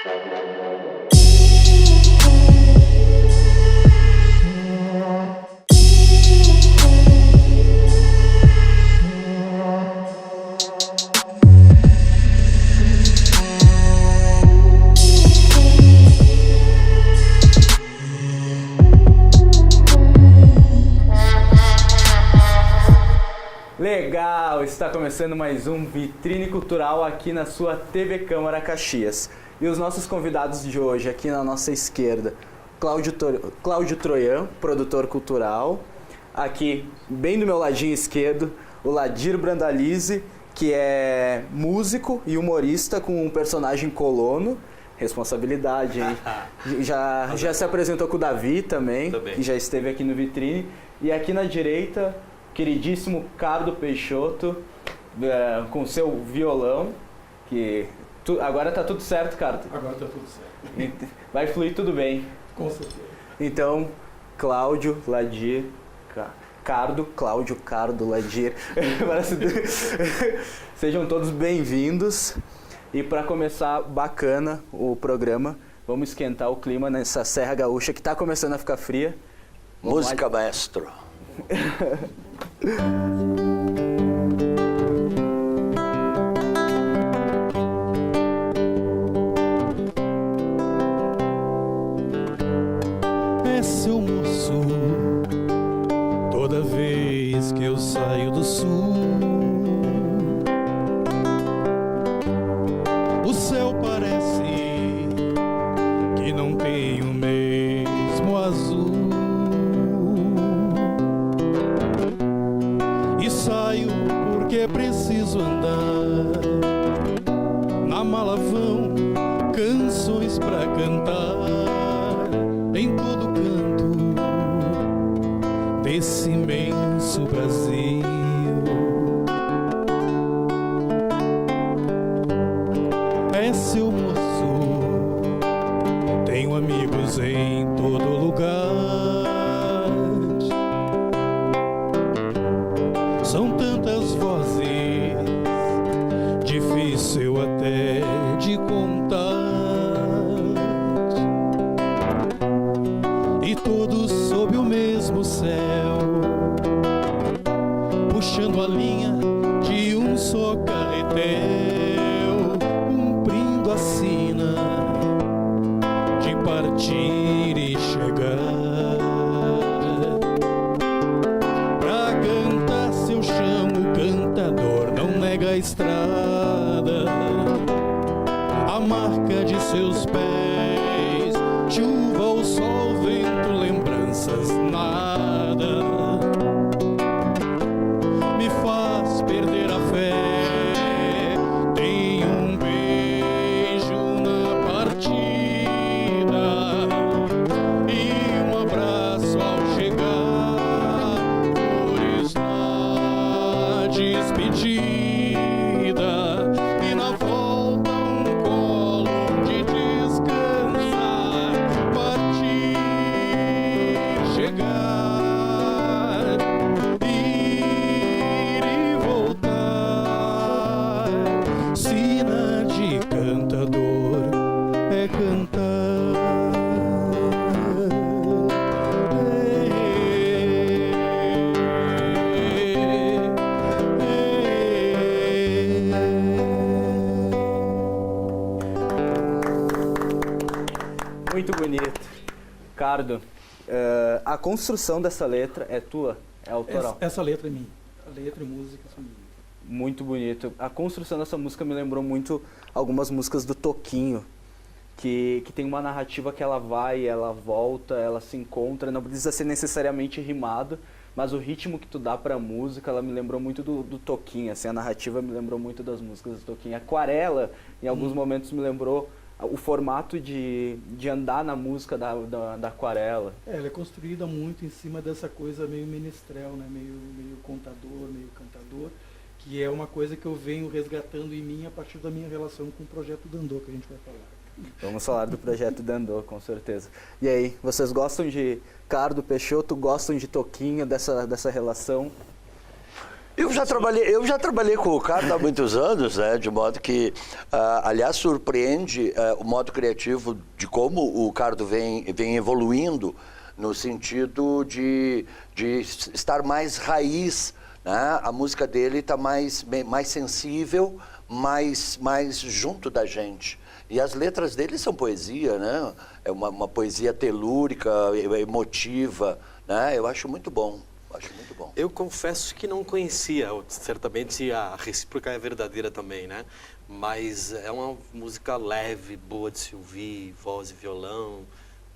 Legal! Está começando mais um Vitrine Cultural aqui na sua TV Câmara Caxias. E os nossos convidados de hoje, aqui na nossa esquerda, Cláudio Troian, produtor cultural. Aqui, bem do meu ladinho esquerdo, o Ladir Brandalize, que é músico e humorista com um personagem colono. Responsabilidade, hein? Já se apresentou com o Davi também, que já esteve aqui no Vitrine. E aqui na direita, queridíssimo Cardo Peixoto, com seu violão, que agora tá tudo certo, Cardo? Agora tá tudo certo. Vai fluir tudo bem. Com certeza. Então, Cláudio, Ladir, Cláudio, Ladir, sejam todos bem-vindos. E para começar bacana o programa, vamos esquentar o clima nessa Serra Gaúcha que tá começando a ficar fria. Música, maestro. É seu moço, toda vez que eu saio do sul, o céu parece que não tem o mesmo azul. Saio porque preciso andar. Na mala vão canções pra cantar em todo canto desse imenso Brasil. É seu moço, tenho amigos em todo lugar. São tantas vozes, difícil até de contar. E todos sob o mesmo céu, puxando a linha de um só carretel, cumprindo a sina de partir e chegar. A estrada, a marca de seus pés, chuva, o sol, vento, lembranças, nada me faz perder a fé. Tem um beijo na partida e um abraço ao chegar, flores na despedida. Muito bonito. Cardo, a construção dessa letra é tua? É autoral? Essa letra é minha. A letra e música são minhas. Muito bonito. A construção dessa música me lembrou muito algumas músicas do Toquinho, que tem uma narrativa que ela vai, ela volta, ela se encontra, não precisa ser necessariamente rimado, mas o ritmo que tu dá pra música, ela me lembrou muito do Toquinho, assim, a narrativa me lembrou muito das músicas do Toquinho. Aquarela, em alguns momentos, me lembrou o formato de andar na música da Aquarela. Ela é construída muito em cima dessa coisa meio menestrel, né? meio contador, meio cantador, que é uma coisa que eu venho resgatando em mim a partir da minha relação com o projeto Dandô, que a gente vai falar. Vamos falar do projeto Dandô, com certeza. E aí, vocês gostam de Cardo Peixoto, gostam de Toquinho, dessa relação? Eu já trabalhei com o Cardo há muitos anos, né? De modo que, aliás, surpreende o modo criativo de como o Cardo vem evoluindo no sentido de estar mais raiz, né? A música dele está mais sensível, mais junto da gente. E as letras dele são poesia, né? É uma poesia telúrica, emotiva, né? Eu acho muito bom. Eu confesso que não conhecia, certamente a recíproca é verdadeira também, né? Mas é uma música leve, boa de se ouvir, voz e violão,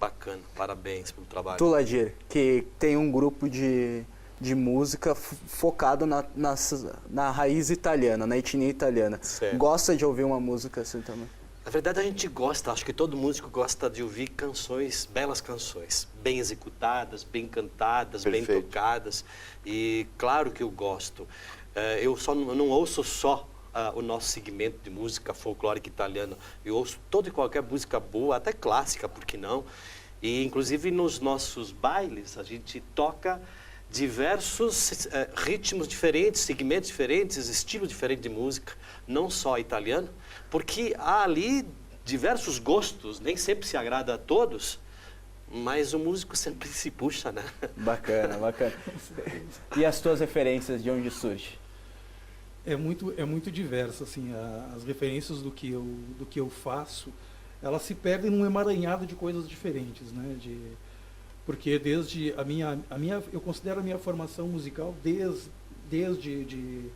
bacana, parabéns pelo trabalho. Tu, Ladir, que tem um grupo de música focado na raiz italiana, na etnia italiana. Certo. Gosta de ouvir uma música assim também? Na verdade, a gente gosta, acho que todo músico gosta de ouvir canções, belas canções, bem executadas, bem cantadas, Perfeito. bem tocadas. E claro que eu gosto. Eu não ouço só o nosso segmento de música folclórica italiana. Eu ouço toda e qualquer música boa, até clássica, por que não? E, inclusive, nos nossos bailes, a gente toca diversos ritmos diferentes, segmentos diferentes, estilos diferentes de música, não só italiano, porque há ali diversos gostos, nem sempre se agrada a todos, mas o músico sempre se puxa, né? Bacana, bacana. E as tuas referências, de onde surge? É muito diverso, assim, as referências do que eu faço, elas se perdem num emaranhado de coisas diferentes, né? Porque desde eu considero a minha formação musical desde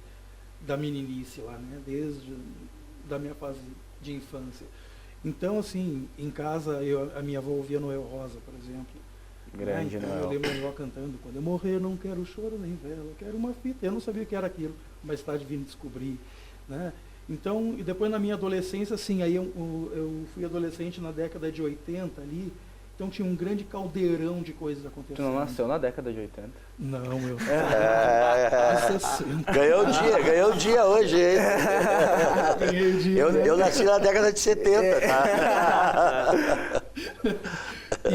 da meninice lá, né? Desde da minha fase de infância. Então, assim, em casa, a minha avó ouvia Noel Rosa, por exemplo. Grande, então, Noel. eu lembro a minha avó cantando: quando eu morrer, não quero choro nem vela, quero uma fita. Eu não sabia o que era aquilo, mas tarde vim descobrir, né? Então, e depois na minha adolescência, assim, aí eu fui adolescente na década de 80 ali, então tinha um grande caldeirão de coisas acontecendo. Tu não nasceu na década de 80? Não, eu... Ganhou o dia hoje, hein? Ganhei o dia, né? Eu nasci na década de 70, tá?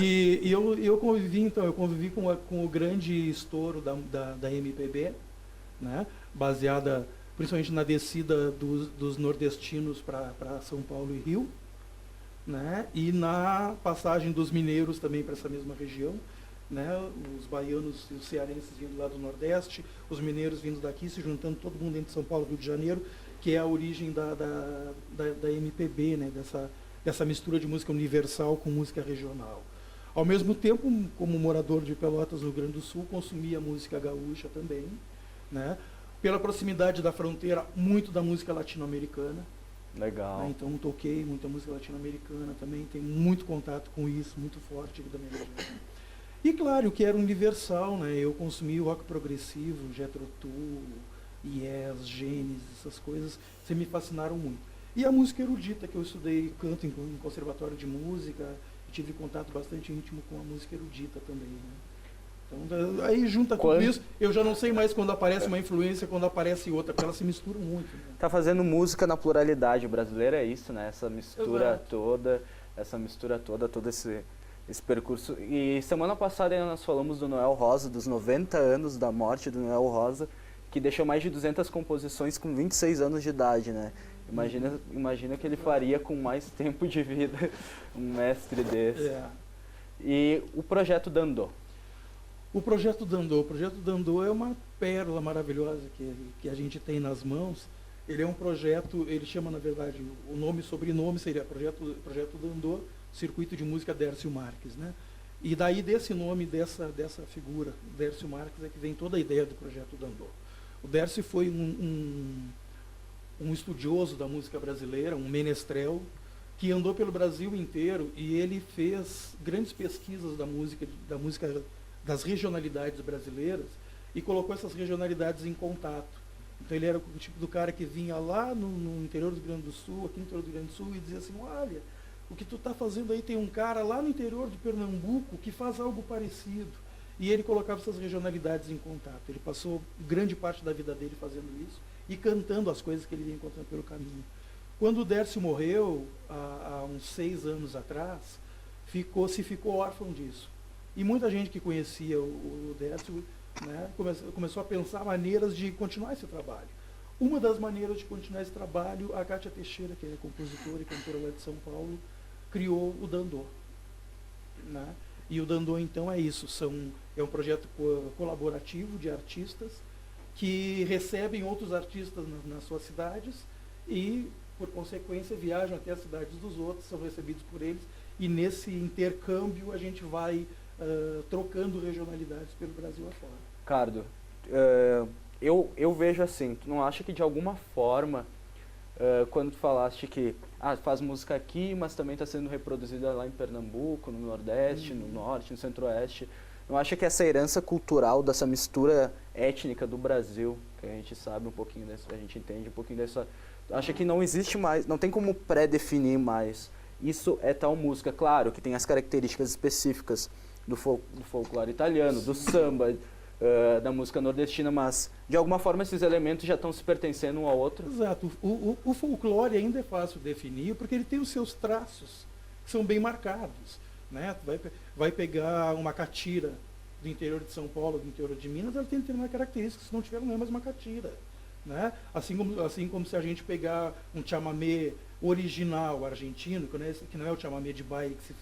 E eu convivi com o grande estouro da MPB, né? Baseada principalmente na descida dos nordestinos para São Paulo e Rio, né? E na passagem dos mineiros também para essa mesma região, né? Os baianos e os cearenses vindo lá do Nordeste, os mineiros vindo daqui, se juntando todo mundo dentro de São Paulo, Rio de Janeiro, que é a origem da MPB, né? Dessa mistura de música universal com música regional. Ao mesmo tempo, como morador de Pelotas, no Rio Grande do Sul, consumia música gaúcha também, né? Pela proximidade da fronteira, muito da música latino-americana. Legal. Né? Então, toquei muita música latino-americana também, tenho muito contato com isso, muito forte aqui da minha região. E, claro, que era universal, né? Eu consumi o rock progressivo, Jethro Tull, Yes, Genesis, essas coisas, me fascinaram muito. E a música erudita, que eu estudei canto em conservatório de música, tive contato bastante íntimo com a música erudita também, né? Então, aí junta tudo isso, eu já não sei mais quando aparece uma influência, quando aparece outra, porque elas se misturam muito. Né? Tá fazendo música na pluralidade brasileira, é isso, né? Essa mistura Exato. toda, todo esse percurso. E semana passada nós falamos do Noel Rosa, dos 90 anos da morte do Noel Rosa, que deixou mais de 200 composições com 26 anos de idade, né? Imagina o que ele faria com mais tempo de vida, um mestre desse. É. E o projeto Dandô? O projeto Dandô é uma pérola maravilhosa que a gente tem nas mãos. Ele é um projeto, ele chama, na verdade, o nome e sobrenome seria projeto Dandô, Circuito de Música Dércio Marques, né? E daí desse nome, dessa figura, Dércio Marques, é que vem toda a ideia do projeto Dandô. O Dércio foi um estudioso da música brasileira, um menestrel, que andou pelo Brasil inteiro e ele fez grandes pesquisas da música das regionalidades brasileiras e colocou essas regionalidades em contato. Então ele era o tipo do cara que vinha lá no interior do Rio Grande do Sul, aqui no interior do Rio Grande do Sul, e dizia assim: olha, o que tu está fazendo aí, tem um cara lá no interior de Pernambuco que faz algo parecido. E ele colocava essas regionalidades em contato. Ele passou grande parte da vida dele fazendo isso e cantando as coisas que ele ia encontrando pelo caminho. Quando o Dércio morreu, há uns 6 anos atrás, se ficou órfão disso. E muita gente que conhecia o Dércio né? Começou a pensar maneiras de continuar esse trabalho. Uma das maneiras de continuar esse trabalho, a Kátia Teixeira, que é compositora e cantora lá de São Paulo, criou o Dandô, né? E o Dandô, então, é isso, é um projeto colaborativo de artistas que recebem outros artistas nas suas cidades e, por consequência, viajam até as cidades dos outros, são recebidos por eles, e nesse intercâmbio a gente vai trocando regionalidades pelo Brasil afora. Ricardo, eu vejo assim, tu não acha que de alguma forma, quando tu falaste que faz música aqui, mas também está sendo reproduzida lá em Pernambuco, no Nordeste, no Norte, no Centro-Oeste, não acha que essa herança cultural, dessa mistura étnica do Brasil, que a gente sabe um pouquinho disso, a gente entende um pouquinho dessa, acha que não existe mais, não tem como pré-definir mais, isso é tal música, claro que tem as características específicas do folclore italiano, do samba, da música nordestina, mas de alguma forma esses elementos já estão se pertencendo um ao outro? Exato. O folclore ainda é fácil definir porque ele tem os seus traços que são bem marcados, né? Vai pegar uma catira do interior de São Paulo, do interior de Minas, ela tem determinadas características, se não tiver, não é mais uma catira, né? Assim como se a gente pegar um chamamé original argentino, que não é o chamamé de baile que se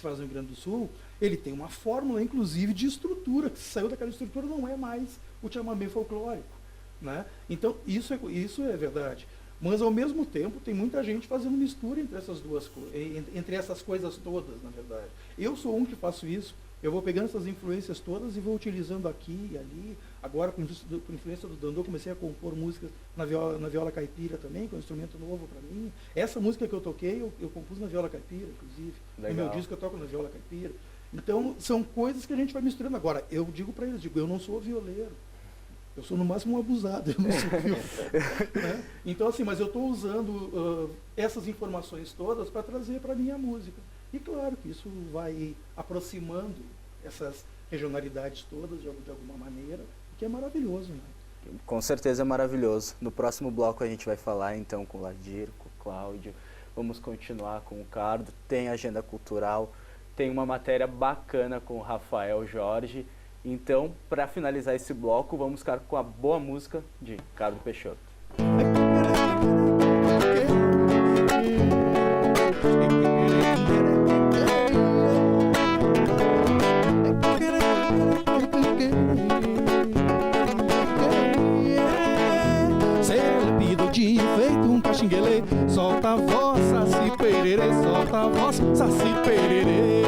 faz no Rio Grande do Sul, ele tem uma fórmula, inclusive, de estrutura, que saiu daquela estrutura, não é mais o chamamé folclórico, né? Então, isso é verdade. Mas, ao mesmo tempo, tem muita gente fazendo mistura entre essas duas coisas, entre essas coisas todas, na verdade. Eu sou um que faço isso. Eu vou pegando essas influências todas e vou utilizando aqui e ali. Agora, com influência do Dandô, comecei a compor músicas na viola caipira também, que é um instrumento novo para mim. Essa música que eu toquei, eu compus na viola caipira, inclusive. Legal. No meu disco eu toco na viola caipira. Então, são coisas que a gente vai misturando. Agora, eu digo para eles, eu não sou violeiro. Eu sou, no máximo, um abusado, eu não sou violeiro. Né? Então, assim, mas eu estou usando essas informações todas para trazer para a minha música. E claro que isso vai aproximando essas regionalidades todas de alguma maneira, que é maravilhoso, né? Com certeza é maravilhoso. No próximo bloco a gente vai falar então com o Ladir, com o Cláudio, vamos continuar com o Ricardo, tem agenda cultural, tem uma matéria bacana com o Rafael Jorge. Então, para finalizar esse bloco, vamos ficar com a boa música de Ricardo Peixoto. Xinguelê, solta a voz, saci pererê, solta a voz, saci pererê.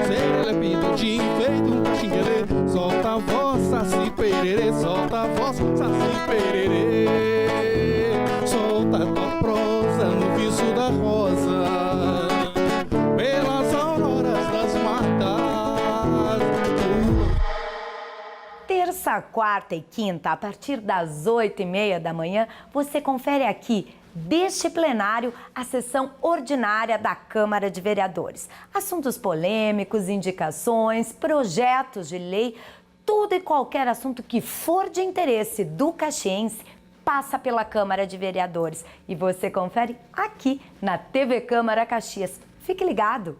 Serelepido de enfeito, um caxinguelê, solta a voz, saci pererê, solta a voz, saci pererê. Solta a tua prosa no viço da rosa, pelas auroras das matas. Terça, quarta e quinta, a partir das 8h30 da manhã, você confere aqui, deste plenário, a sessão ordinária da Câmara de Vereadores. Assuntos polêmicos, indicações, projetos de lei, tudo e qualquer assunto que for de interesse do caxiense passa pela Câmara de Vereadores. E você confere aqui na TV Câmara Caxias. Fique ligado!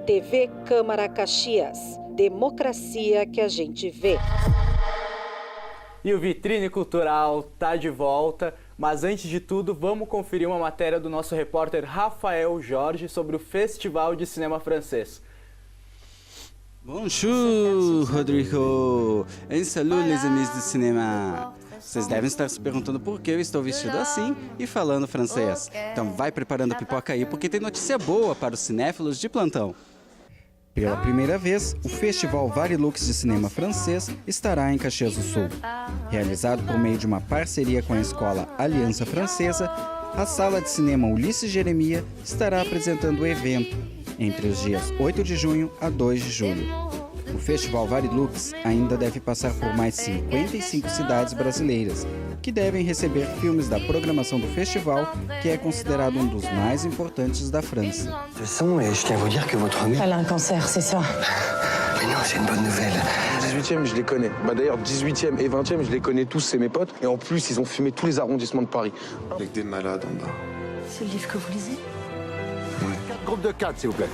TV Câmara Caxias. Democracia que a gente vê. E o Vitrine Cultural tá de volta, mas antes de tudo, vamos conferir uma matéria do nosso repórter Rafael Jorge sobre o Festival de Cinema Francês. Bonjour, Rodrigo! Et salut, les amis do cinema! Vocês devem estar se perguntando por que eu estou vestido assim e falando francês. Então vai preparando a pipoca aí, porque tem notícia boa para os cinéfilos de plantão. Pela primeira vez, o Festival Varilux de Cinema Francês estará em Caxias do Sul. Realizado por meio de uma parceria com a escola Aliança Francesa, a Sala de Cinema Ulisses Jeremia estará apresentando o evento entre os dias 8 de junho a 2 de julho. O Festival Varilux ainda deve passar por mais 55 cidades brasileiras, que devem receber filmes da programação do festival, que é considerado um dos mais importantes da França. De son, et je tiens à vous dire que votre mère... Elle a un cancer, c'est ça. Mais non, c'est une bonne nouvelle. 18e, je les connais. D'ailleurs, 18e et 20e, je les connais tous, c'est mes potes. Et en plus, ils ont fumé tous les arrondissements de Paris. Avec des malades en bas. C'est le livre que vous lisez? Oui. Groupe de 4, s'il vous plaît.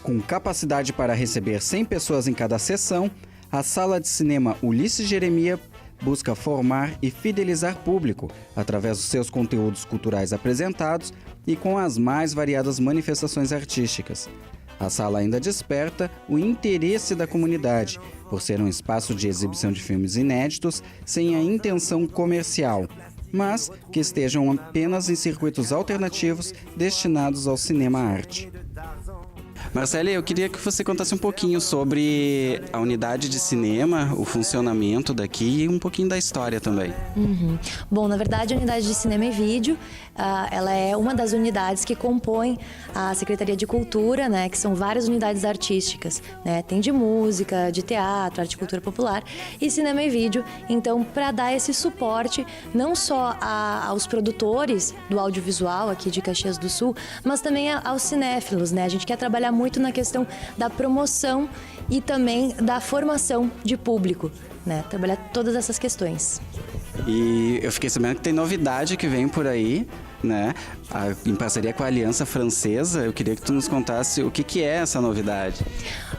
Com capacidade para receber 100 pessoas em cada sessão, a Sala de Cinema Ulisses Jeremia busca formar e fidelizar público através dos seus conteúdos culturais apresentados e com as mais variadas manifestações artísticas. A sala ainda desperta o interesse da comunidade, por ser um espaço de exibição de filmes inéditos sem a intenção comercial, mas que estejam apenas em circuitos alternativos destinados ao cinema-arte. Marcele, eu queria que você contasse um pouquinho sobre a unidade de cinema, o funcionamento daqui e um pouquinho da história também. Bom, na verdade, a unidade de cinema e vídeo, ela é uma das unidades que compõem a Secretaria de Cultura, né, que são várias unidades artísticas, né, tem de música, de teatro, arte e cultura popular e cinema e vídeo. Então, para dar esse suporte não só aos produtores do audiovisual aqui de Caxias do Sul, mas também aos cinéfilos, né? A gente quer trabalhar muito na questão da promoção e também da formação de público, né? Trabalhar todas essas questões. E eu fiquei sabendo que tem novidade que vem por aí, né? Em parceria com a Aliança Francesa, eu queria que tu nos contasse o que é essa novidade.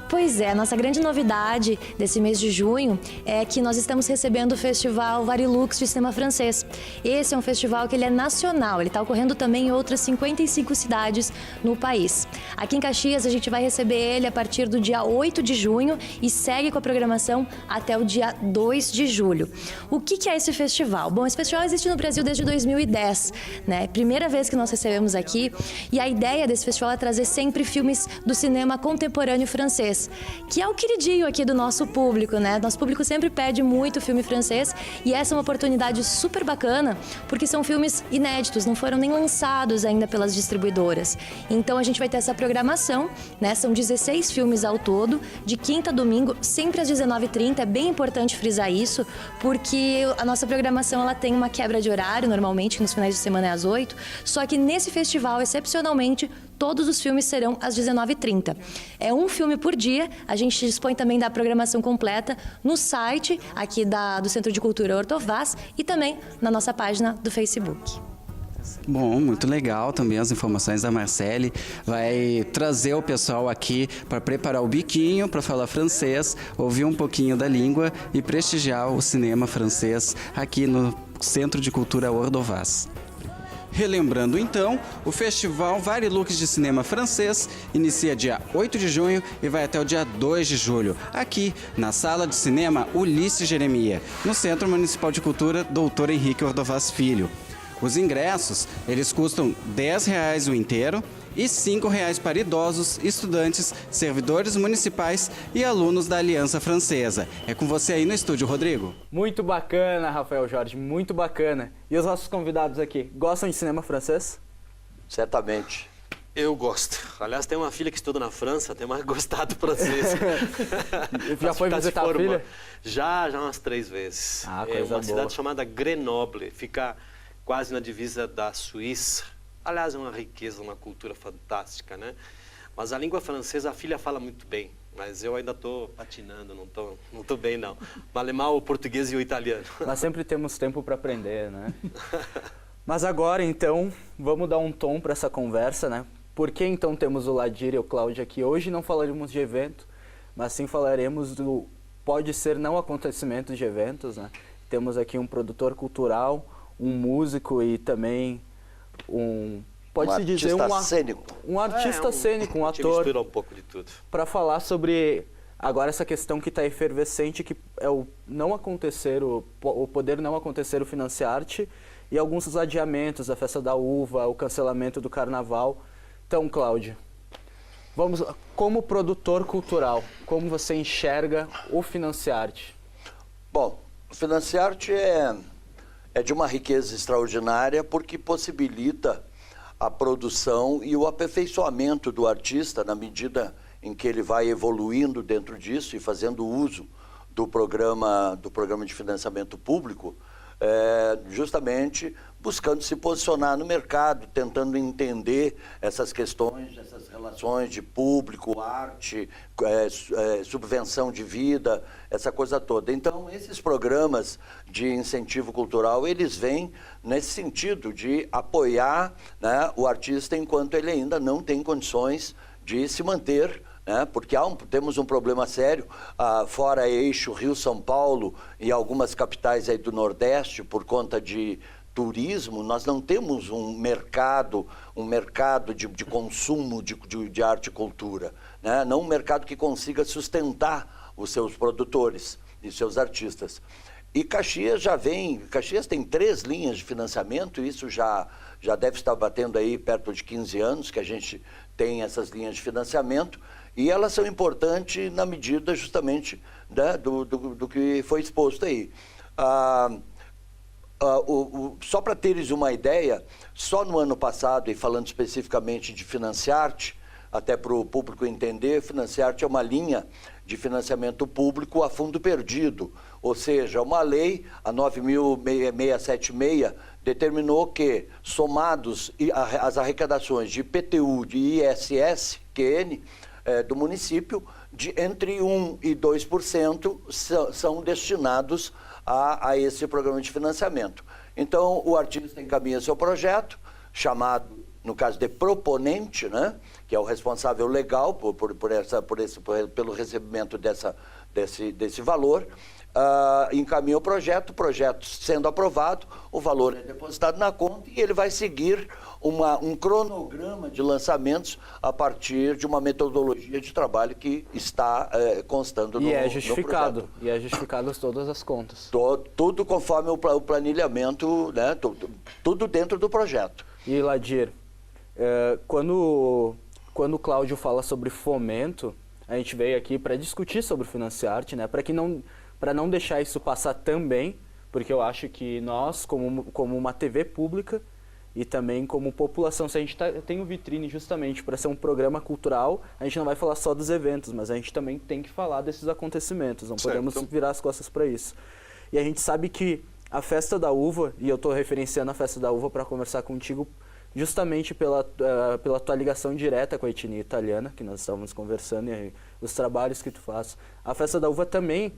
Pois é, a nossa grande novidade desse mês de junho é que nós estamos recebendo o Festival Varilux de Cinema Francês. Esse é um festival que ele é nacional, ele está ocorrendo também em outras 55 cidades no país. Aqui em Caxias a gente vai receber ele a partir do dia 8 de junho e segue com a programação até o dia 2 de julho. O que é esse festival? Bom, esse festival existe no Brasil desde 2010, né? Primeira vez que nós recebemos aqui, e a ideia desse festival é trazer sempre filmes do cinema contemporâneo francês, que é o queridinho aqui do nosso público, né? Nosso público sempre pede muito filme francês e essa é uma oportunidade super bacana, porque são filmes inéditos, não foram nem lançados ainda pelas distribuidoras. Então a gente vai ter essa programação, né? São 16 filmes ao todo, de quinta a domingo, sempre às 19h30, é bem importante frisar isso, porque a nossa programação ela tem uma quebra de horário, normalmente nos finais de semana é às 8, só que nesse festival, excepcionalmente, todos os filmes serão às 19h30. É um filme por dia, a gente dispõe também da programação completa no site aqui do Centro de Cultura Ortovaz e também na nossa página do Facebook. Bom, muito legal também as informações da Marcele. Vai trazer o pessoal aqui para preparar o biquinho, para falar francês, ouvir um pouquinho da língua e prestigiar o cinema francês aqui no Centro de Cultura Ortovaz. Relembrando então, o Festival Varilux de Cinema Francês inicia dia 8 de junho e vai até o dia 2 de julho, aqui na Sala de Cinema Ulisses Jeremia, no Centro Municipal de Cultura Dr. Henrique Ordovaz Filho. Os ingressos, eles custam R$10 o inteiro e R$5 para idosos, estudantes, servidores municipais e alunos da Aliança Francesa. É com você aí no estúdio, Rodrigo. Muito bacana, Rafael Jorge, muito bacana. E os nossos convidados aqui, gostam de cinema francês? Certamente. Eu gosto. Aliás, tem uma filha que estuda na França, tem mais gostado do francês. Já foi visitar a filha? Já umas 3 vezes. Coisa uma boa. cidade chamada Grenoble, fica quase na divisa da Suíça. Aliás, é uma riqueza, uma cultura fantástica, né? Mas a língua francesa, a filha fala muito bem, mas eu ainda estou patinando, não tô bem, não. Mal o português e o italiano. Nós sempre temos tempo para aprender, né? Mas agora, então, vamos dar um tom para essa conversa, né? Por que, então, temos o Ladir e o Cláudio aqui? Hoje não falaremos de evento, mas sim falaremos do pode ser não acontecimentos de eventos, né? Temos aqui um produtor cultural, um músico e também pode-se dizer um artista cênico, um ator, mistura um pouco de tudo. Para falar sobre agora essa questão que está efervescente, que é o poder não acontecer o Financiarte e alguns adiamentos, a festa da uva, o cancelamento do carnaval. Então, Cláudio, como produtor cultural, como você enxerga o Financiarte? Bom, o Financiarte é de uma riqueza extraordinária porque possibilita a produção e o aperfeiçoamento do artista na medida em que ele vai evoluindo dentro disso e fazendo uso do programa de financiamento público, justamente buscando se posicionar no mercado, tentando entender essas questões, essas relações de público, arte, subvenção de vida, essa coisa toda. Então, esses programas de incentivo cultural, eles vêm nesse sentido de apoiar, né, o artista enquanto ele ainda não tem condições de se manter, né? Porque temos um problema sério, fora eixo Rio-São Paulo e algumas capitais aí do Nordeste, por conta de turismo, nós não temos um mercado de consumo de arte e cultura, né? Não um mercado que consiga sustentar os seus produtores e seus artistas. E Caxias Caxias tem 3 linhas de financiamento, isso já deve estar batendo aí perto de 15 anos que a gente tem essas linhas de financiamento, e elas são importantes na medida justamente, né, do que foi exposto aí. Só para teres uma ideia, só no ano passado, e falando especificamente de Financiarte, até para o público entender, Financiarte é uma linha de financiamento público a fundo perdido, ou seja, uma lei, a 9.676, determinou que, somados as arrecadações de IPTU, de ISS, QN, do município, entre 1% e 2% são destinados a esse programa de financiamento. Então, o artista encaminha seu projeto, chamado, no caso de proponente, né, que é o responsável legal pelo recebimento desse valor, encaminha o projeto sendo aprovado, o valor é depositado na conta e ele vai seguir um cronograma de lançamentos a partir de uma metodologia de trabalho que está constando no projeto. E é justificado todas as contas. Tudo conforme o planilhamento, né, tudo dentro do projeto. E, Ladir, quando o Cláudio fala sobre fomento, a gente veio aqui para discutir sobre Financiarte, né, para não deixar isso passar também, porque eu acho que nós, como uma TV pública e também como população, se a gente tem o Vitrine justamente para ser um programa cultural, a gente não vai falar só dos eventos, mas a gente também tem que falar desses acontecimentos, não podemos virar as costas para isso. E a gente sabe que a Festa da Uva, e eu estou referenciando a Festa da Uva para conversar contigo, justamente pela tua ligação direta com a etnia italiana, que nós estávamos conversando, e os trabalhos que tu faz. A Festa da Uva também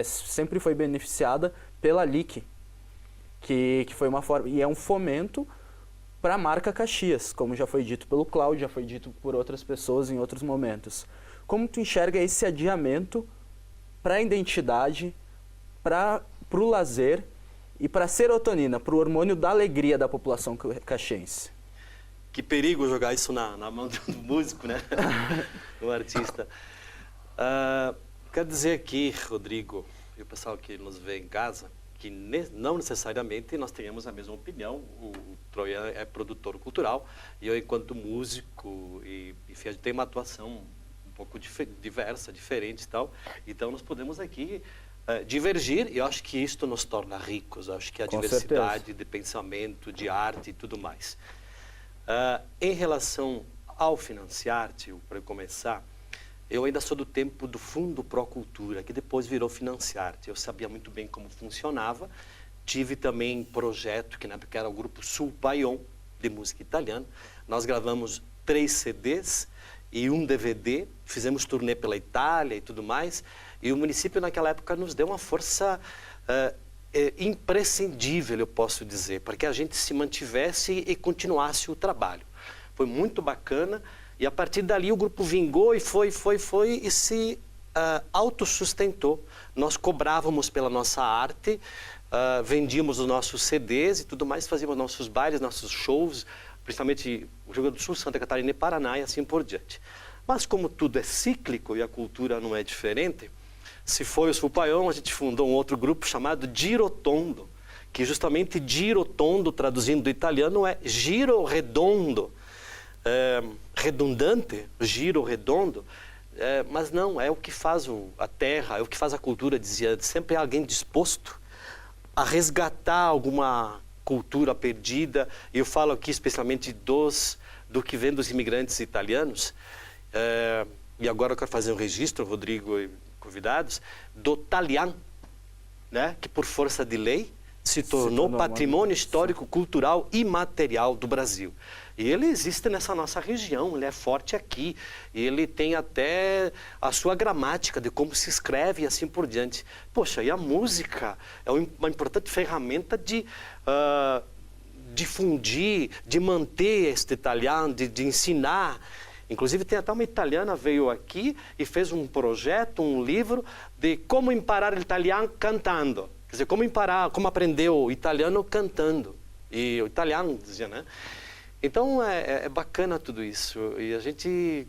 sempre foi beneficiada pela LIC, que foi uma forma, e é um fomento para a marca Caxias, como já foi dito pelo Cláudio, já foi dito por outras pessoas em outros momentos. Como tu enxerga esse adiamento para a identidade, para o lazer e para a serotonina, para o hormônio da alegria da população caxiense? Que perigo jogar isso na mão do músico, né? Do artista. Quero dizer aqui, Rodrigo, e o pessoal que nos vê em casa, que não necessariamente nós tenhamos a mesma opinião. O Troian é produtor cultural e eu, enquanto músico, enfim, a gente tem uma atuação um pouco diversa, diferente e tal. Então, nós podemos aqui divergir, e eu acho que isto nos torna ricos. Eu acho que a diversidade de pensamento, de arte e tudo mais. Em relação ao Financiarte, para começar, eu ainda sou do tempo do Fundo Pro Cultura, que depois virou Financiarte. Eu sabia muito bem como funcionava. Tive também projeto, que na época era o grupo Sul Baion, de música italiana. Nós gravamos 3 CDs e um DVD, fizemos turnê pela Itália e tudo mais. E o município, naquela época, nos deu uma força imprescindível, eu posso dizer, para que a gente se mantivesse e continuasse o trabalho. Foi muito bacana. E a partir dali o grupo vingou e foi e se autossustentou. Nós cobrávamos pela nossa arte, vendíamos os nossos CDs e tudo mais, fazíamos nossos bailes, nossos shows, principalmente o Rio Grande do Sul, Santa Catarina e Paraná e assim por diante. Mas como tudo é cíclico e a cultura não é diferente, se foi o Sul Baion, a gente fundou um outro grupo chamado Girotondo, que justamente Girotondo, traduzindo do italiano, é giro redondo. Redundante, giro redondo, mas não, é o que faz a terra, é o que faz a cultura, dizia, sempre é alguém disposto a resgatar alguma cultura perdida. Eu falo aqui especialmente do que vem dos imigrantes italianos, e agora eu quero fazer um registro, Rodrigo e convidados, do Talian, né, que por força de lei se tornou patrimônio histórico, cultural e material do Brasil. E ele existe nessa nossa região, ele é forte aqui, e ele tem até a sua gramática de como se escreve e assim por diante. Poxa, e a música é uma importante ferramenta de difundir, de manter este italiano, de ensinar. Inclusive, tem até uma italiana veio aqui e fez um projeto, um livro de como imparar o italiano cantando. Quer dizer, como aprender o italiano cantando. E o italiano dizia, né? Então, é bacana tudo isso. E a gente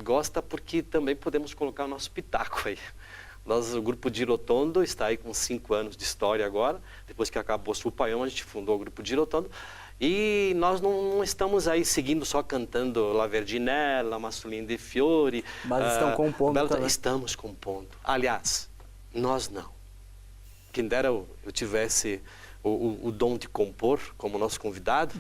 gosta porque também podemos colocar o nosso pitaco aí. O grupo Girotondo está aí com 5 anos de história agora. Depois que acabou o Supaião, a gente fundou o grupo Girotondo. E nós não estamos aí seguindo só cantando La Verdinella, Massolini de Fiori. Mas estão compondo também. Estamos compondo. Aliás, nós não. Quem dera eu tivesse o dom de compor como nosso convidado,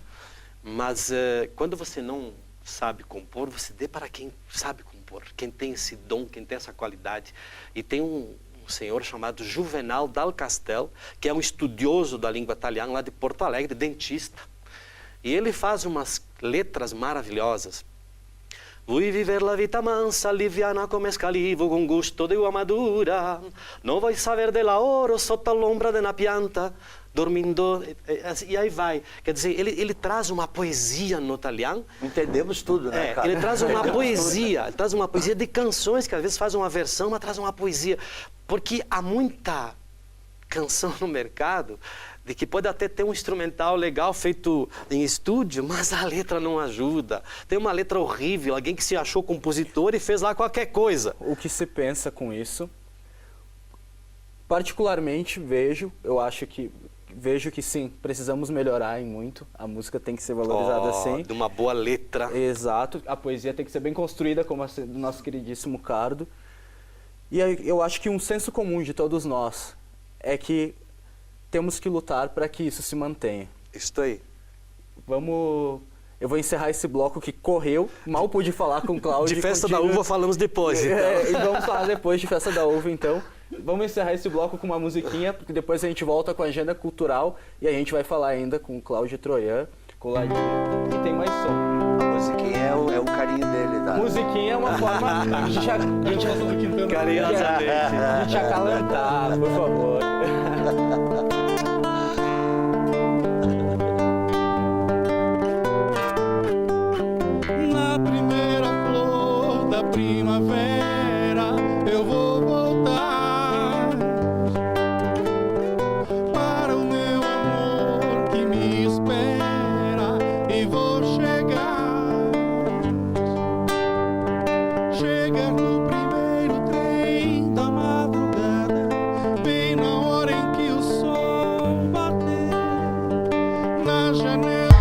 mas quando você não sabe compor, você dê para quem sabe compor, quem tem esse dom, quem tem essa qualidade. E tem um senhor chamado Juvenal Dal Castel, que é um estudioso da língua italiana lá de Porto Alegre, dentista. E ele faz umas letras maravilhosas. Vuoi viver la vita mansa, liviana come scalivo, con gusto de uva madura. Non vuoi saber de laoro sotto l'ombra de una pianta, dormindo. E aí vai. Quer dizer, ele traz uma poesia no italiano. Entendemos tudo, né, cara? Ele traz uma poesia, ele traz uma poesia de canções, que às vezes faz uma versão, mas traz uma poesia. Porque há muita canção no mercado de que pode até ter um instrumental legal feito em estúdio, mas a letra não ajuda. Tem uma letra horrível, alguém que se achou compositor e fez lá qualquer coisa. O que se pensa com isso? Particularmente vejo que sim, precisamos melhorar em muito. A música tem que ser valorizada sim. De uma boa letra. Exato. A poesia tem que ser bem construída, como a do nosso queridíssimo Cardo. E aí, eu acho que um senso comum de todos nós é que temos que lutar para que isso se mantenha. Isso aí. Eu vou encerrar esse bloco que correu, mal pude falar com o Cláudio. De Festa da Uva falamos depois, então. E vamos falar depois de Festa da Uva, então. Vamos encerrar esse bloco com uma musiquinha, porque depois a gente volta com a agenda cultural e a gente vai falar ainda com o Cláudio Troian, Coladinho, e tem mais som. A musiquinha é o carinho dele, tá? Musiquinha é uma forma de te acalentar, por favor. Na primeira flor da primavera eu vou voltar para o meu amor que me espera e vou chegar no primeiro trem da madrugada, bem na hora em que o sol bater na janela.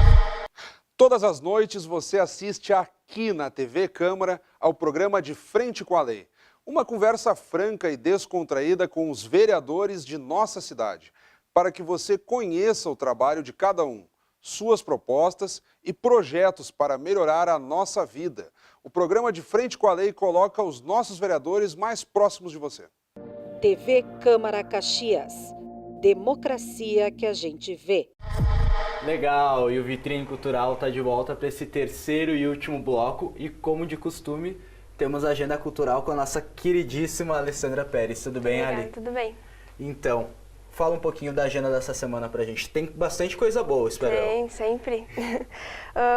Todas as noites você assiste aqui na TV Câmara ao programa De Frente com a Lei. Uma conversa franca e descontraída com os vereadores de nossa cidade, para que você conheça o trabalho de cada um, suas propostas e projetos para melhorar a nossa vida. O programa De Frente com a Lei coloca os nossos vereadores mais próximos de você. TV Câmara Caxias. Democracia que a gente vê. Legal, e o Vitrine Cultural está de volta para esse terceiro e último bloco. E como de costume, temos a agenda cultural com a nossa queridíssima Alessandra Pérez. Tudo bem, Ali? Tudo bem. Então, fala um pouquinho da agenda dessa semana pra gente. Tem bastante coisa boa, espero eu. Tem, sempre.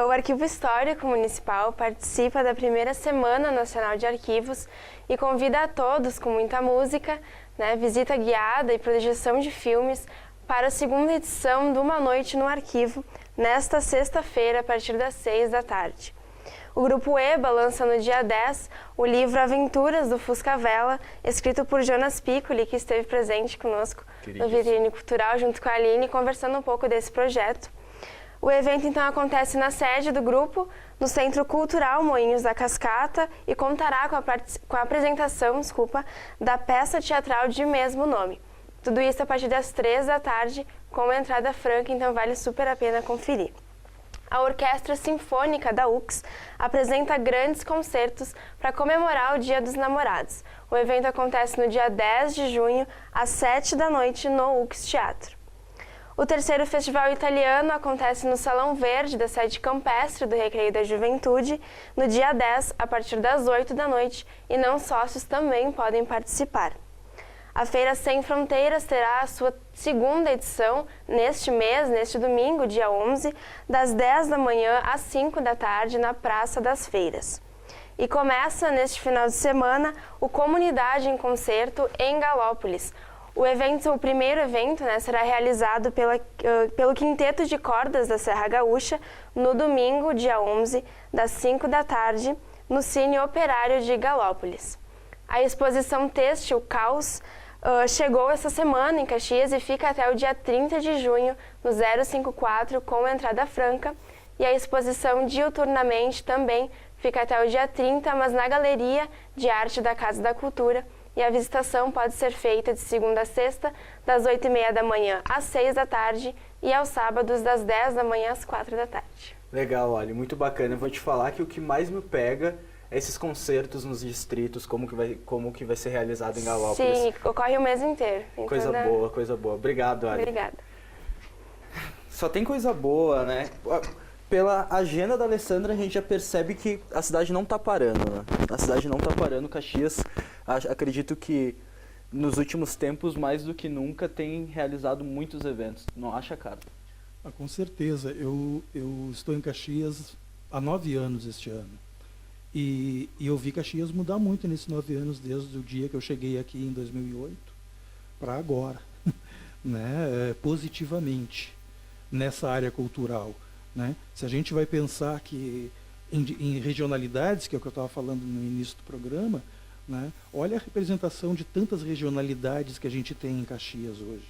O Arquivo Histórico Municipal participa da primeira Semana Nacional de Arquivos e convida a todos, com muita música, né, visita guiada e projeção de filmes, para a segunda edição de Uma Noite no Arquivo, nesta sexta-feira, a partir das 6 da tarde. O Grupo EBA lança no dia 10 o livro Aventuras do Fuscavela, escrito por Jonas Piccoli, que esteve presente conosco no Vitrine Cultural, junto com a Aline, conversando um pouco desse projeto. O evento, então, acontece na sede do grupo, no Centro Cultural Moinhos da Cascata, e contará com a apresentação da peça teatral de mesmo nome. Tudo isso a partir das 3 da tarde, com uma entrada franca, então vale super a pena conferir. A Orquestra Sinfônica da UX apresenta grandes concertos para comemorar o Dia dos Namorados. O evento acontece no dia 10 de junho, às 7 da noite, no UX Teatro. O terceiro Festival Italiano acontece no Salão Verde da sede campestre do Recreio da Juventude, no dia 10, a partir das 8 da noite, e não sócios também podem participar. A Feira Sem Fronteiras terá a sua segunda edição neste domingo, dia 11, das 10 da manhã às 5 da tarde, na Praça das Feiras. E começa neste final de semana o Comunidade em Concerto em Galópolis. O primeiro evento, né, será realizado pelo Quinteto de Cordas da Serra Gaúcha no domingo, dia 11, das 5 da tarde, no Cine Operário de Galópolis. A exposição Têxtil Caos chegou essa semana em Caxias e fica até o dia 30 de junho no 054 com entrada franca. E a exposição diuturnamente também fica até o dia 30, mas na Galeria de Arte da Casa da Cultura. E a visitação pode ser feita de segunda a sexta, das 8h30 da manhã às 6 da tarde e aos sábados, das 10 da manhã às 4 da tarde. Legal, olha, muito bacana. Eu vou te falar que o que mais me pega é esses concertos nos distritos, como que vai ser realizado em Galópolis. Sim, ocorre o mês inteiro. Então, Coisa boa. Obrigado, Ali. Obrigada. Só tem coisa boa, né? Pela agenda da Alessandra, a gente já percebe que a cidade não está parando, né? A cidade não está parando. Caxias, acredito que nos últimos tempos, mais do que nunca, tem realizado muitos eventos. Não acha, cara? Com certeza. Eu estou em Caxias há 9 anos este ano. E eu vi Caxias mudar muito nesses 9 anos, desde o dia que eu cheguei aqui em 2008 para agora, né? Positivamente, nessa área cultural. Né? Se a gente vai pensar que em regionalidades, que é o que eu estava falando no início do programa, né? Olha a representação de tantas regionalidades que a gente tem em Caxias hoje.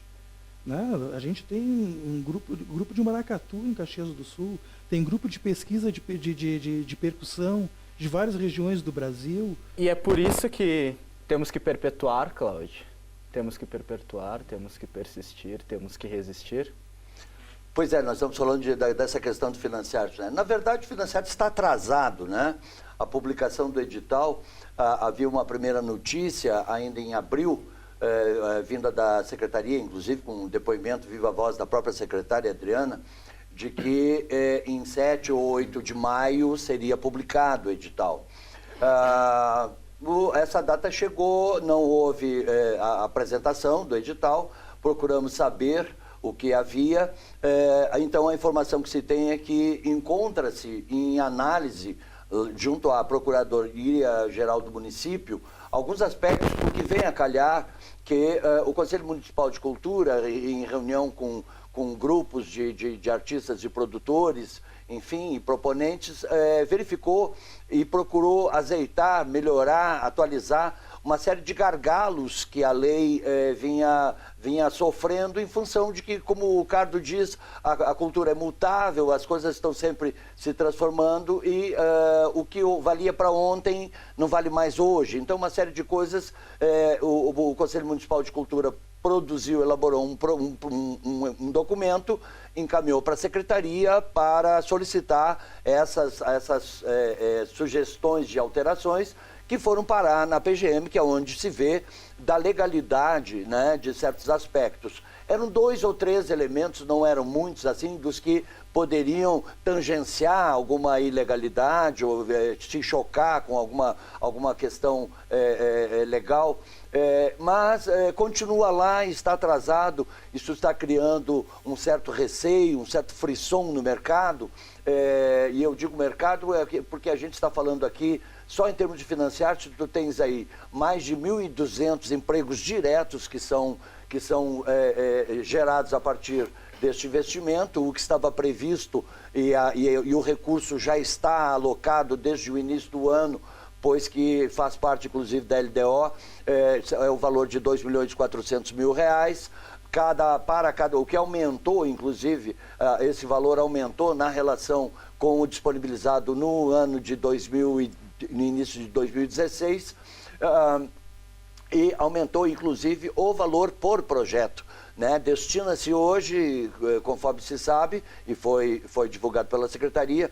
Né? A gente tem um grupo de maracatu em Caxias do Sul, tem grupo de pesquisa de percussão de várias regiões do Brasil. E é por isso que temos que perpetuar, Cláudio. Temos que perpetuar, temos que persistir, temos que resistir. Pois é, nós estamos falando dessa questão do financiário, né? Na verdade, o financiário está atrasado, né? A publicação do edital, havia uma primeira notícia ainda em abril, vinda da secretaria, inclusive com um depoimento viva voz da própria secretária Adriana, de que em 7 ou 8 de maio seria publicado o edital. Essa data chegou, não houve a apresentação do edital, procuramos saber o que havia, então a informação que se tem é que encontra-se em análise junto à Procuradoria-Geral do Município alguns aspectos, porque vem a calhar que o Conselho Municipal de Cultura, em reunião com grupos de artistas e produtores, enfim, proponentes, verificou e procurou azeitar, melhorar, atualizar uma série de gargalos que a lei vinha sofrendo em função de que, como o Cardo diz, a cultura é mutável, as coisas estão sempre se transformando e o que valia para ontem não vale mais hoje. Então, uma série de coisas, o Conselho Municipal de Cultura produziu, elaborou um documento, encaminhou para a Secretaria para solicitar essas sugestões de alterações que foram parar na PGM, que é onde se vê da legalidade, né, de certos aspectos. Eram 2 ou 3 elementos, não eram muitos, assim, dos que poderiam tangenciar alguma ilegalidade ou se chocar com alguma questão legal, mas continua lá, está atrasado. Isso está criando um certo receio, um certo frisson no mercado, e eu digo mercado porque a gente está falando aqui só em termos de financiário. Tu tens aí mais de 1.200 empregos diretos que são gerados a partir deste investimento, o que estava previsto e o recurso já está alocado desde o início do ano, pois que faz parte, inclusive, da LDO, é o valor de R$2.400.000, o que aumentou, inclusive, esse valor aumentou na relação com o disponibilizado no ano de no início de 2016, e aumentou, inclusive, o valor por projeto. Né? Destina-se hoje, conforme se sabe, e foi divulgado pela Secretaria,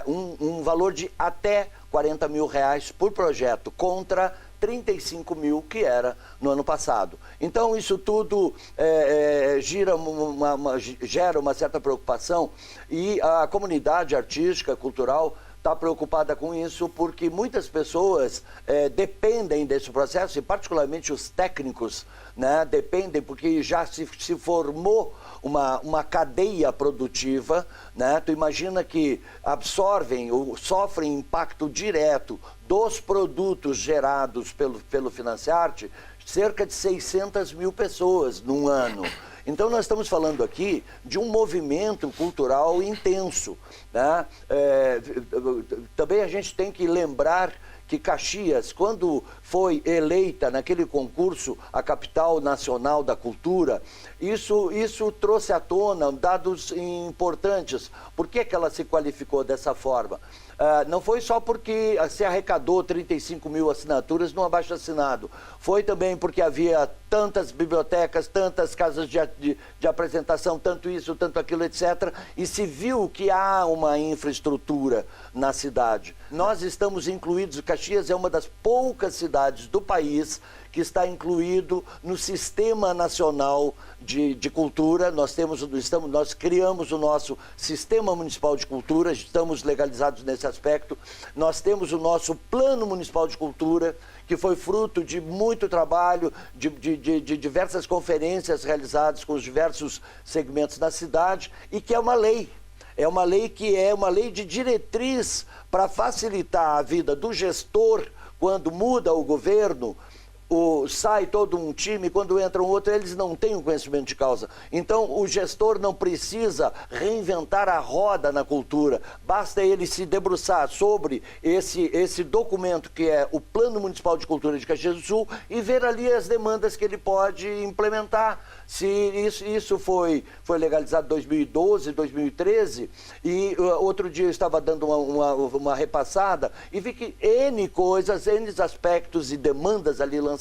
um valor de até R$40.000 por projeto, contra 35 mil que era no ano passado. Então, isso tudo gera uma certa preocupação, e a comunidade artística, cultural, está preocupada com isso, porque muitas pessoas dependem desse processo, e particularmente os técnicos, né, dependem porque já se formou uma cadeia produtiva, né? Tu imagina que absorvem ou sofrem impacto direto dos produtos gerados pelo Financiarte, cerca de 600 mil pessoas num ano. Então, nós estamos falando aqui de um movimento cultural intenso, né? Também a gente tem que lembrar que Caxias, quando foi eleita naquele concurso a capital nacional da cultura, isso trouxe à tona dados importantes. Por que ela se qualificou dessa forma? Não foi só porque se arrecadou 35 mil assinaturas no abaixo-assinado. Foi também porque havia tantas bibliotecas, tantas casas de apresentação, tanto isso, tanto aquilo, etc. E se viu que há uma infraestrutura na cidade. Nós estamos incluídos, Caxias é uma das poucas cidades do país que está incluído no Sistema Nacional de Cultura. Nós criamos o nosso Sistema Municipal de Cultura, estamos legalizados nesse aspecto. Nós temos o nosso Plano Municipal de Cultura, que foi fruto de muito trabalho, de diversas conferências realizadas com os diversos segmentos da cidade, e que é uma lei. É uma lei que é uma lei de diretriz para facilitar a vida do gestor quando muda o governo. Sai todo um time, quando entra um outro, eles não têm o conhecimento de causa. Então, o gestor não precisa reinventar a roda na cultura. Basta ele se debruçar sobre esse documento que é o Plano Municipal de Cultura de Caxias do Sul e ver ali as demandas que ele pode implementar. Se isso foi legalizado em 2012, 2013, e outro dia eu estava dando uma repassada e vi que N coisas, N aspectos e demandas ali lançadas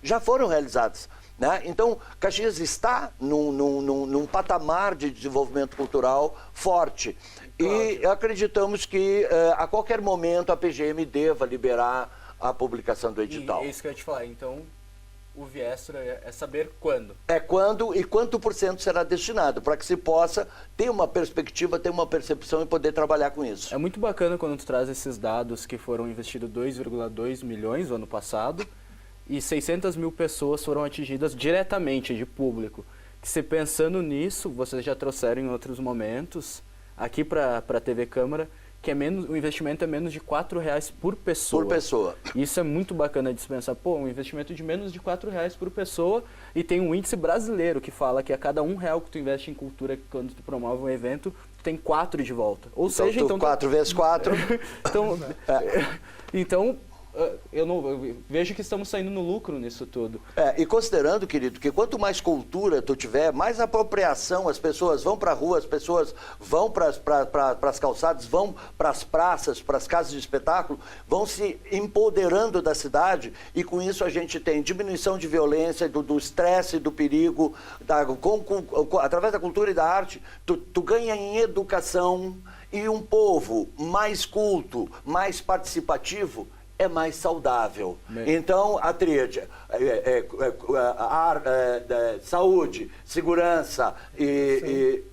já foram realizadas, né? Então, Caxias está num patamar de desenvolvimento cultural forte. E acreditamos que a qualquer momento a PGM deva liberar a publicação do edital. E é isso que eu ia te falar, então o viés é saber quando. É quando e quanto por cento será destinado, para que se possa ter uma perspectiva, ter uma percepção e poder trabalhar com isso. É muito bacana quando tu traz esses dados que foram investidos 2,2 milhões no ano passado, e 600 mil pessoas foram atingidas diretamente de público. Que se pensando nisso, vocês já trouxeram em outros momentos, aqui para a TV Câmara, que o investimento é menos de R$4 por pessoa. Por pessoa. Isso é muito bacana de se pensar. Um investimento de menos de R$4 por pessoa, e tem um índice brasileiro que fala que a cada R$1 que tu investe em cultura, quando tu promove um evento, tu tem 4 de volta. Ou então, seja, 4 vezes 4. Então, eu vejo que estamos saindo no lucro nisso tudo. E considerando, querido, que quanto mais cultura tu tiver, mais apropriação, as pessoas vão para a rua, as pessoas vão para as calçadas, vão para as praças, para as casas de espetáculo, vão se empoderando da cidade, e com isso a gente tem diminuição de violência, do estresse, do perigo, através da cultura e da arte, tu ganha em educação, e um povo mais culto, mais participativo, é mais saudável. Então, a tríade, saúde, segurança e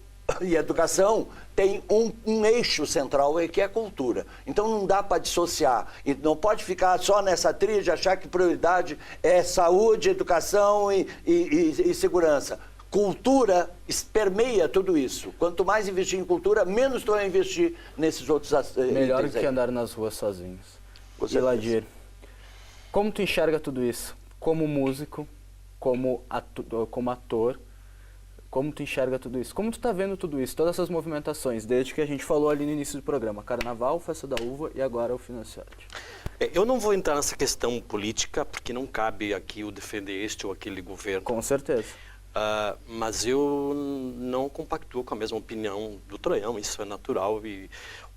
educação tem um eixo central que é a cultura. Então, não dá para dissociar. E não pode ficar só nessa tríade, achar que prioridade é saúde, educação e segurança. Cultura permeia tudo isso. Quanto mais investir em cultura, menos tu vai investir nesses outros itens. Melhor do que andar nas ruas sozinhos. E Ladir, como tu enxerga tudo isso? Como músico, como ator, como tu enxerga tudo isso? Como tu tá vendo tudo isso, todas essas movimentações, desde que a gente falou ali no início do programa, Carnaval, Festa da Uva e agora o Financiarte? Eu não vou entrar nessa questão política, porque não cabe aqui o defender este ou aquele governo. Com certeza. Mas eu não compactuo com a mesma opinião do Troião, isso é natural, e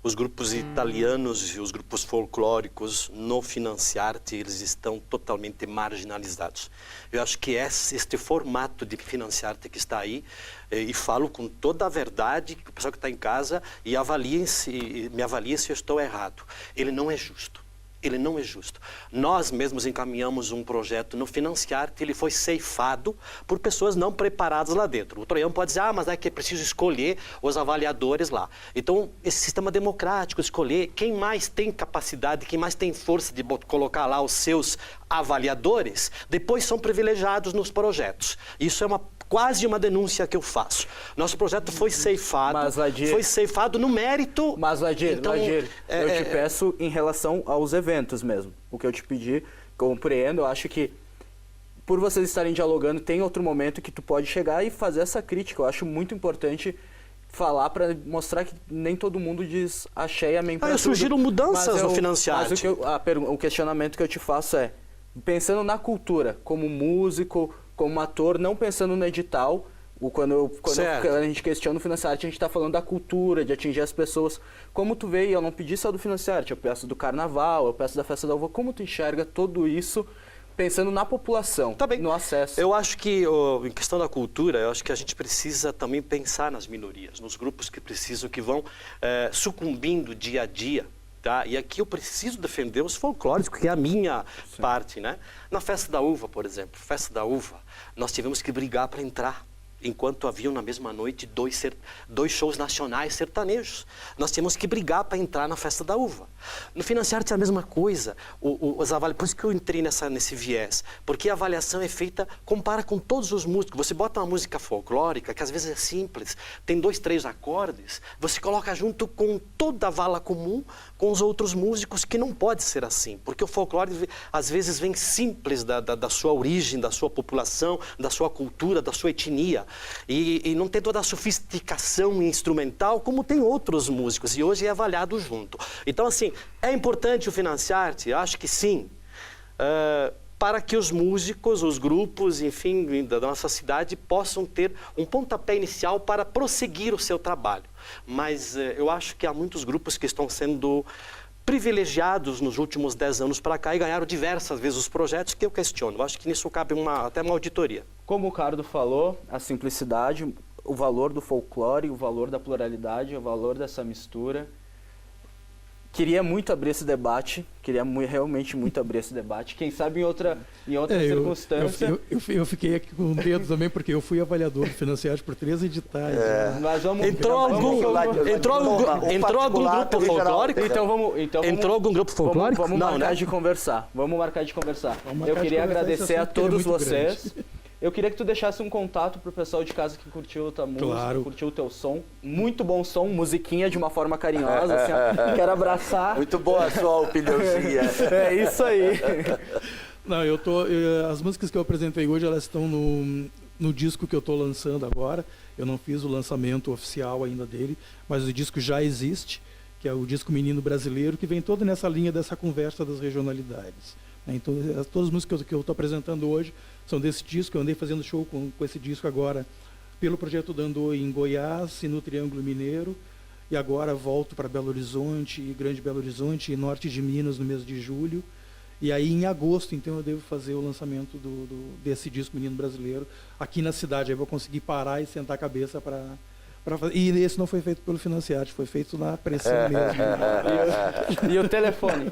os grupos italianos e os grupos folclóricos no Financiarte, eles estão totalmente marginalizados. Eu acho que este formato de Financiarte que está aí, e falo com toda a verdade, que o pessoal que está em casa me avaliem se eu estou errado, ele não é justo. ele não é justo. Nós mesmos encaminhamos um projeto no Financiarte, ele foi ceifado por pessoas não preparadas lá dentro. O Troian pode dizer, mas é que é preciso escolher os avaliadores lá. Então, esse sistema democrático, escolher quem mais tem capacidade, quem mais tem força de colocar lá os seus avaliadores, depois são privilegiados nos projetos. Isso é quase uma denúncia que eu faço. Nosso projeto foi ceifado, foi ceifado no mérito. Mas, Ladir, então, eu te peço em relação aos eventos mesmo. O que eu te pedi, compreendo, eu acho que por vocês estarem dialogando, tem outro momento que tu pode chegar e fazer essa crítica. Eu acho muito importante falar para mostrar que nem todo mundo diz axé e amém para tudo. Surgiram mudanças no Financiarte. Mas o questionamento que eu te faço é, pensando na cultura, como músico, como ator, não pensando no edital, quando a gente questiona o Financiarte, a gente está falando da cultura, de atingir as pessoas. Como tu vê, eu não pedi só do Financiarte, eu peço do Carnaval, eu peço da Festa da Uva, como tu enxerga tudo isso pensando na população, no acesso? Eu acho que, em questão da cultura, eu acho que a gente precisa também pensar nas minorias, nos grupos que precisam, que vão sucumbindo dia a dia. Tá? E aqui eu preciso defender os folclóricos, que é a minha parte, né? Na Festa da Uva, por exemplo, Festa da Uva, nós tivemos que brigar para entrar, enquanto haviam na mesma noite dois shows nacionais sertanejos. Nós tínhamos que brigar para entrar na Festa da Uva. No Financiarte é a mesma coisa. Por isso que eu entrei nesse viés, porque a avaliação é feita, compara com todos os músicos. Você bota uma música folclórica, que às vezes é simples, tem 2, 3 acordes, você coloca junto com toda a vala comum, com os outros músicos, que não pode ser assim, porque o folclore às vezes vem simples da sua origem, da sua população, da sua cultura, da sua etnia. E não tem toda a sofisticação instrumental como tem outros músicos, e hoje é avaliado junto. Então, assim, é importante o Financiarte? Eu acho que sim, para que os músicos, os grupos, enfim, da nossa cidade possam ter um pontapé inicial para prosseguir o seu trabalho. Mas eu acho que há muitos grupos que estão sendo privilegiados nos últimos 10 anos para cá e ganharam diversas vezes os projetos, que eu questiono. Eu acho que nisso cabe até uma auditoria. Como o Cardo falou, a simplicidade, o valor do folclore, o valor da pluralidade, o valor dessa mistura. Queria muito abrir esse debate, realmente muito abrir esse debate. Quem sabe em outra circunstância. Eu fiquei aqui com o dedo também, porque eu fui avaliador do Financiarte por 3 editais. Mas entrou algum grupo folclórico? Entrou algum grupo folclórico? Vamos marcar de conversar. Eu queria agradecer a todos vocês. Eu queria que tu deixasse um contato pro pessoal de casa que curtiu a tua música, curtiu o teu som. Muito bom som, musiquinha de uma forma carinhosa, assim, ó. Quero abraçar. Muito boa a sua opiniãozinha. É isso aí. Não, as músicas que eu apresentei hoje, elas estão no disco que eu estou lançando agora. Eu não fiz o lançamento oficial ainda dele, mas o disco já existe, que é o disco Menino Brasileiro, que vem todo nessa linha dessa conversa das regionalidades. Então, todas as músicas que eu estou apresentando hoje são desse disco. Eu andei fazendo show com esse disco agora pelo Projeto Dandô em Goiás e no Triângulo Mineiro. E agora volto para Belo Horizonte, Grande Belo Horizonte e Norte de Minas no mês de julho. E aí em agosto, então, eu devo fazer o lançamento desse disco Menino Brasileiro aqui na cidade. Aí vou conseguir parar e sentar a cabeça para fazer. E esse não foi feito pelo Financiarte, foi feito na pressão mesmo. E o telefone?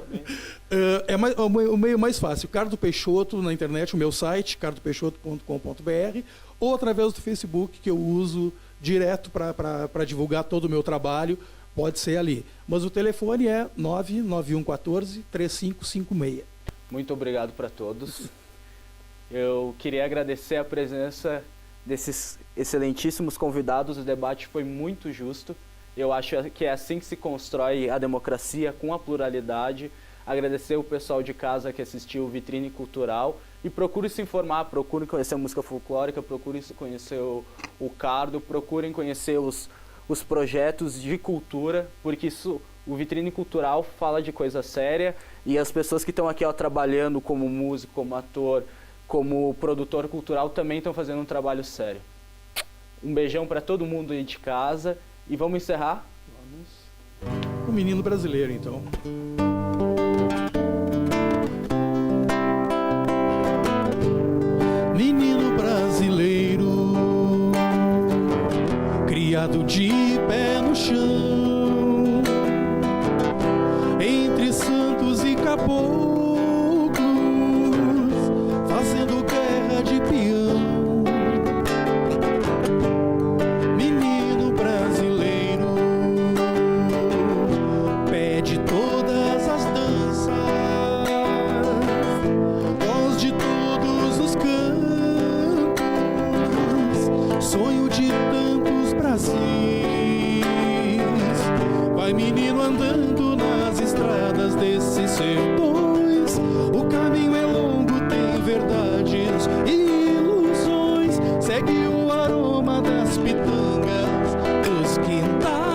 O meio mais fácil, Cardo Peixoto na internet, o meu site, cardopeixoto.com.br, ou através do Facebook, que eu uso direto para divulgar todo o meu trabalho, pode ser ali. Mas o telefone é 99114-3556. Muito obrigado para todos. Eu queria agradecer a presença desses excelentíssimos convidados. O debate foi muito justo. Eu acho que é assim que se constrói a democracia, com a pluralidade. Agradecer o pessoal de casa que assistiu o Vitrine Cultural. E procure se informar, procure conhecer a música folclórica, procure conhecer o Cardo, procurem conhecer os projetos de cultura, porque o Vitrine Cultural fala de coisa séria, e as pessoas que estão aqui trabalhando como músico, como ator, como produtor cultural, também estão fazendo um trabalho sério. Um beijão para todo mundo aí de casa, e vamos encerrar? O Menino Brasileiro, então. Menino brasileiro, criado de pé no chão, entre Santos e Caboclo, sonho de tantos Brasis. Vai menino andando nas estradas desses sertões, o caminho é longo, tem verdades e ilusões. Segue o aroma das pitangas dos quintais.